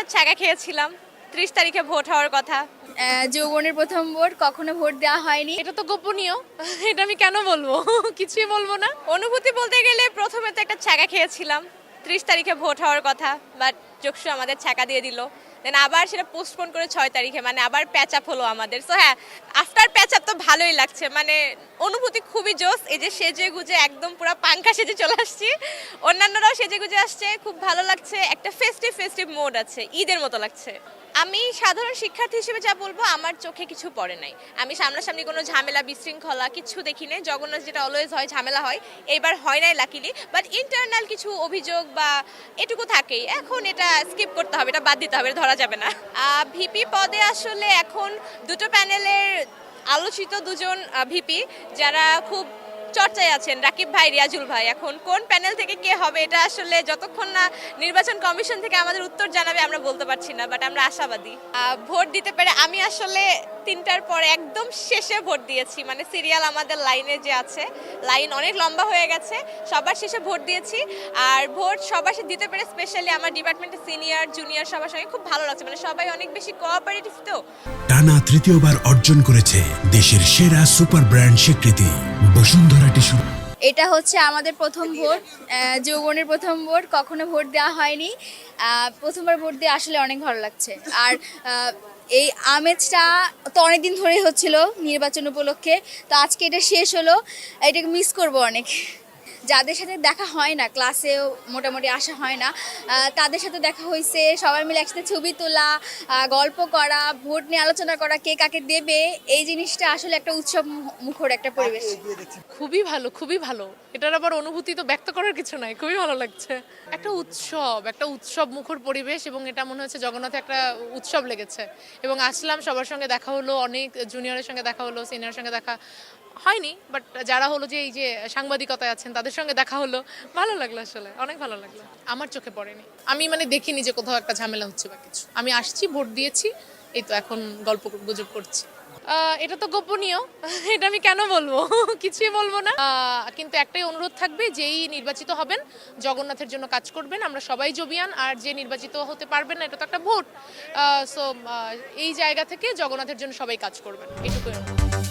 একটা ছ্যাঁকা খেয়েছিলাম। 30 তারিখে ভোট হওয়ার কথা। যৌবনের প্রথম ভোট, কখনো ভোট দেওয়া হয়নি। এটা তো গোপনীয়, এটা আমি কেন বলবো? কিছুই বলবো না। অনুভূতি বলতে গেলে প্রথমে তো একটা ছ্যাঁকা খেয়েছিলাম। 30 তারিখে ভোট হওয়ার কথা, বাট যোগসু আমাদের ছ্যাঁকা দিয়ে দিল। দেন আবার সেটা পোস্টপোন করে 6 তারিখে, মানে আবার প্যাচ আপ হলো আমাদের। সো হ্যাঁ, আফটার প্যাচ আপ তো ভালোই লাগছে, মানে অনুভূতি খুবই জোস। এই যে সেজে গুজে একদম পুরো পাঙ্খা সেজে চলে আসছি, অন্যান্যরাও সেজে গুজে আসছে, খুব ভালো লাগছে। একটা ফেস্টিভ ফেস্টিভ মোড আছে, ঈদের মতো লাগছে। আমি সাধারণ শিক্ষার্থী হিসেবে যা বলবো, আমার চোখে কিছু পড়ে নাই। আমি সামনাসামনি কোনো ঝামেলা বিশৃঙ্খলা কিছু দেখি নাই। জগন্নাথ যেটা অলওয়েজ হয়, ঝামেলা হয়, এইবার হয় নাই লাকিলি। বাট ইন্টারনাল কিছু অভিযোগ বা এটুকু থাকেই। এখন এটা স্কিপ করতে হবে, এটা বাদ দিতে হবে, এটা ধরা যাবে না। ভিপি পদে আসলে এখন দুটো প্যানেলের আলোচিত দুজন ভিপি যারা খুব চর্চায় আছেন, রাকিব ভাই, রিয়াজুল ভাই। এখন কোন প্যানেল থেকে কে হবে এটা আসলে যতক্ষণ না নির্বাচন কমিশন থেকে আমাদের উত্তর জানাবে আমরা বলতে পারছি না, বাট আমরা আশাবাদী। ভোট দিতে পেরে আমি আসলে 3টার পরে একদম শেষে ভোট দিয়েছি, মানে সিরিয়াল আমাদের লাইনে যে আছে, লাইন অনেক লম্বা হয়ে গেছে, সবার শেষে ভোট দিয়েছি। আর ভোট সবার শেষে দিতে পেরে স্পেশালি আমার ডিপার্টমেন্টের সিনিয়র জুনিয়র সবার সঙ্গে খুব ভালো লাগছে, মানে সবাই অনেক বেশি কোঅপারেটিভ। তো টানা তৃতীয়বার অর্জন করেছে দেশের সেরা সুপার ব্র্যান্ড স্বীকৃতি বসুন্ধরা টিস্যু। এটা হচ্ছে আমাদের প্রথম ভোট, যৌবনের প্রথম ভোট, কখনো ভোট দেওয়া হয়নি। প্রথমবার ভোট দিয়ে আসলে অনেক ভালো লাগছে। আর এই আমেজটা তো অনেকদিন ধরেই হচ্ছিল নির্বাচন উপলক্ষে, তো আজকে এটা শেষ হলো, এটাকে মিস করব অনেক। যাদের সাথে দেখা হয় না, ক্লাসেও মোটামুটি আসা হয় না, তাদের সাথে দেখা হয়েছে, সবাই মিলে একসাথে ছবি তোলা, গল্প করা, ভোট নিয়ে আলোচনা করা, কে কাকে দেবে, এই জিনিসটা আসলে একটা উৎসব মুখর একটা পরিবেশ। খুবই ভালো, খুবই ভালো। এটার আবার অনুভূতি তো ব্যক্ত করার কিছু নাই, খুবই ভালো লাগছে। একটা উৎসব মুখর পরিবেশ, এবং এটা মনে হচ্ছে জগন্নাথে একটা উৎসব লেগেছে। এবং আসলাম, সবার সঙ্গে দেখা হলো, অনেক জুনিয়রের সঙ্গে দেখা হলো, সিনিয়রের সঙ্গে দেখা হয়নি, বাট যারা হলো যে এই যে সাংবাদিকতায় আছেন তাদের সঙ্গে দেখা হলো, ভালো লাগলো, আসলে অনেক ভালো লাগলো। আমার চোখে পড়েনি, আমি মানে দেখিনি যে কোথাও একটা ঝামেলা হচ্ছে বা কিছু। আমি আসছি, ভোট দিয়েছি, এই তো এখন গল্প গুজব করছি। এটা তো গোপনীয়, এটা আমি কেন বলবো? কিছুই বলবো না। কিন্তু একটাই অনুরোধ থাকবে, যেই নির্বাচিত হবেন জগন্নাথের জন্য কাজ করবেন, আমরা সবাই জবিয়ান। আর যে নির্বাচিত হতে পারবেন না, এটা তো একটা ভোট। সো এই জায়গা থেকে জগন্নাথের জন্য সবাই কাজ করবেন, এটুকুই অনুরোধ।